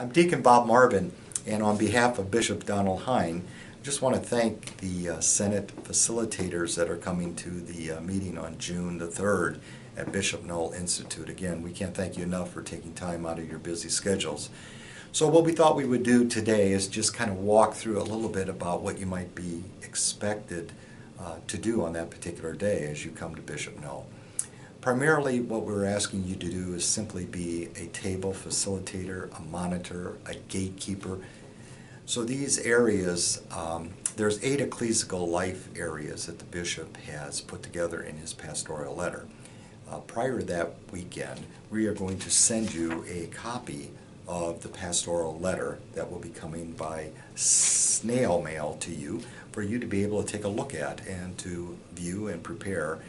I'm Deacon Bob Marben, and on behalf of Bishop Donald Hine, I just want to thank the Senate facilitators that are coming to the meeting on June the 3rd at Bishop Noel Institute. Again, we can't thank you enough for taking time out of your busy schedules. So what we thought we would do today is just kind of walk through a little bit about what you might be expected to do on that particular day as you come to Bishop Noel. Primarily, what we're asking you to do is simply be a table facilitator, a monitor, a gatekeeper. So these areas, there's 8 ecclesiastical life areas that the bishop has put together in his pastoral letter. Prior to that weekend, we are going to send you a copy of the pastoral letter that will be coming by snail mail to you for you to be able to take a look at and to view and prepare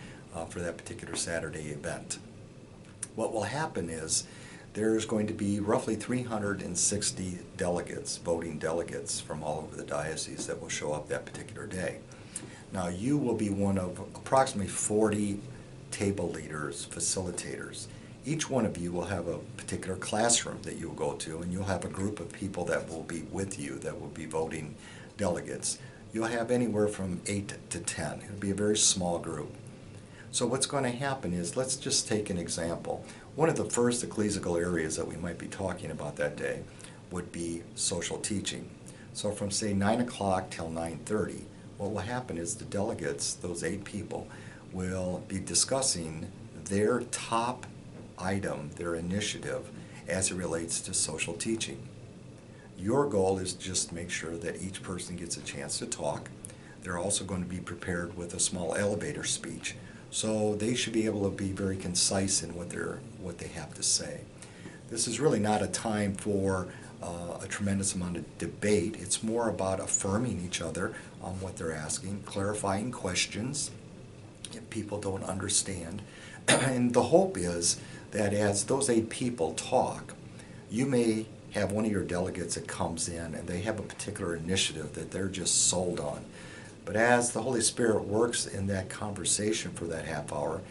for that particular Saturday event. What will happen is there's going to be roughly 360 delegates, voting delegates from all over the diocese that will show up that particular day. Now you will be one of approximately 40 table leaders, facilitators. Each one of you will have a particular classroom that you will go to, and you'll have a group of people that will be with you that will be voting delegates. You'll have anywhere from 8 to 10. It'll be a very small group. So what's going to happen is, let's just take an example. One of the first ecclesiastical areas that we might be talking about that day would be social teaching. So from say 9 o'clock till 9:30, what will happen is the delegates, those 8 people, will be discussing their top item, their initiative, as it relates to social teaching. Your goal is just to make sure that each person gets a chance to talk. They're also going to be prepared with a small elevator speech. So they should be able to be very concise in what they have to say. This is really not a time for a tremendous amount of debate. It's more about affirming each other on what they're asking, clarifying questions if people don't understand. And the hope is that as those 8 people talk, you may have one of your delegates that comes in and they have a particular initiative that they're just sold on. But as the Holy Spirit works in that conversation for that half hour,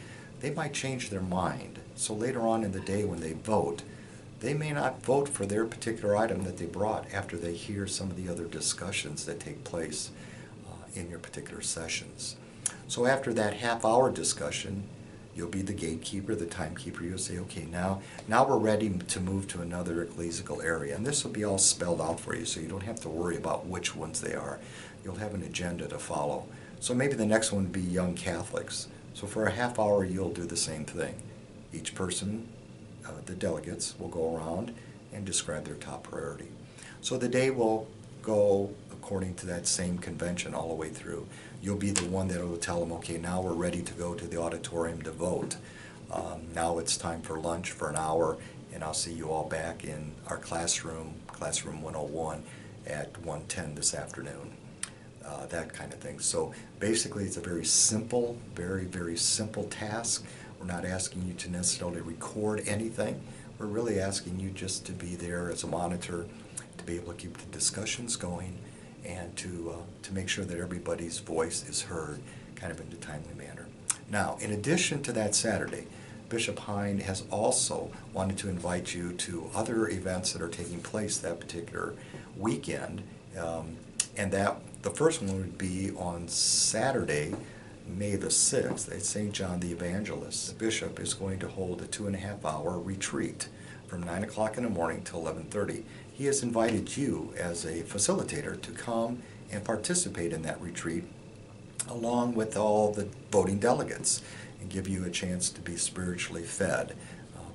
they might change their mind. So later on in the day when they vote, they may not vote for their particular item that they brought after they hear some of the other discussions that take place in your particular sessions. So after that half-hour discussion, you'll be the gatekeeper, the timekeeper. You'll say, okay, now we're ready to move to another ecclesiastical area. And this will be all spelled out for you, so you don't have to worry about which ones they are. You'll have an agenda to follow. So maybe the next one would be young Catholics. So for a half hour, you'll do the same thing. Each person, the delegates, will go around and describe their top priority. So the day will go according to that same convention all the way through. You'll be the one that will tell them, okay, now we're ready to go to the auditorium to vote. Now it's time for lunch for an hour, and I'll see you all back in our classroom 101 at 1:10 this afternoon. That kind of thing. So basically it's a very simple, very simple task. We're not asking you to necessarily record anything. We're really asking you just to be there as a monitor, to be able to keep the discussions going, and to make sure that everybody's voice is heard kind of in a timely manner. Now, in addition to that Saturday, Bishop Hine has also wanted to invite you to other events that are taking place that particular weekend, and that the first one would be on Saturday, May the 6th, at St. John the Evangelist. The bishop is going to hold a 2.5-hour retreat from 9 o'clock in the morning till 11:30. He has invited you as a facilitator to come and participate in that retreat along with all the voting delegates and give you a chance to be spiritually fed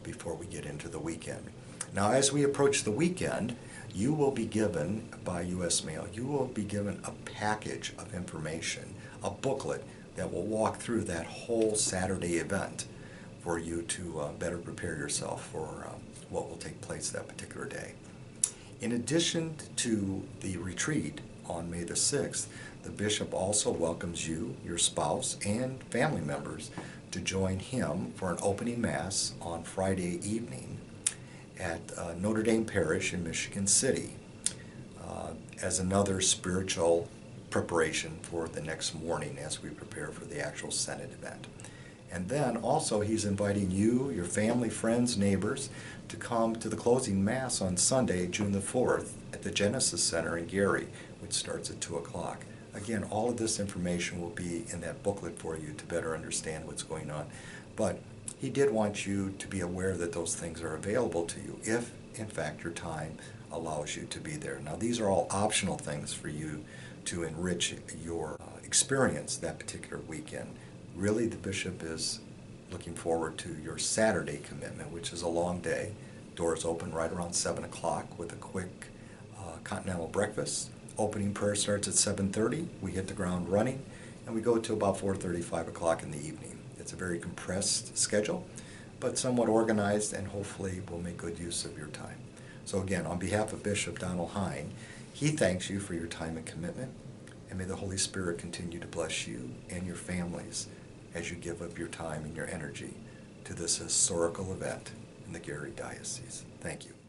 before we get into the weekend. Now, as we approach the weekend, you will be given, by U.S. mail, you will be given a package of information, a booklet that will walk through that whole Saturday event for you to better prepare yourself for what will take place that particular day. In addition to the retreat on May the 6th, the bishop also welcomes you, your spouse, and family members to join him for an opening Mass on Friday evening at Notre Dame Parish in Michigan City as another spiritual preparation for the next morning as we prepare for the actual Synod event. And then also he's inviting you, your family, friends, neighbors, to come to the closing Mass on Sunday, June the 4th, at the Genesis Center in Gary, which starts at 2 o'clock. Again, all of this information will be in that booklet for you to better understand what's going on. But he did want you to be aware that those things are available to you if, in fact, your time allows you to be there. Now, these are all optional things for you to enrich your experience that particular weekend. Really, the bishop is looking forward to your Saturday commitment, which is a long day. Doors open right around 7 o'clock with a quick continental breakfast. Opening prayer starts at 7:30. We hit the ground running, and we go to about 4:30, 5 o'clock in the evening. It's a very compressed schedule, but somewhat organized, and hopefully will make good use of your time. So again, on behalf of Bishop Donald Hine, he thanks you for your time and commitment, and may the Holy Spirit continue to bless you and your families as you give up your time and your energy to this historical event in the Gary Diocese. Thank you.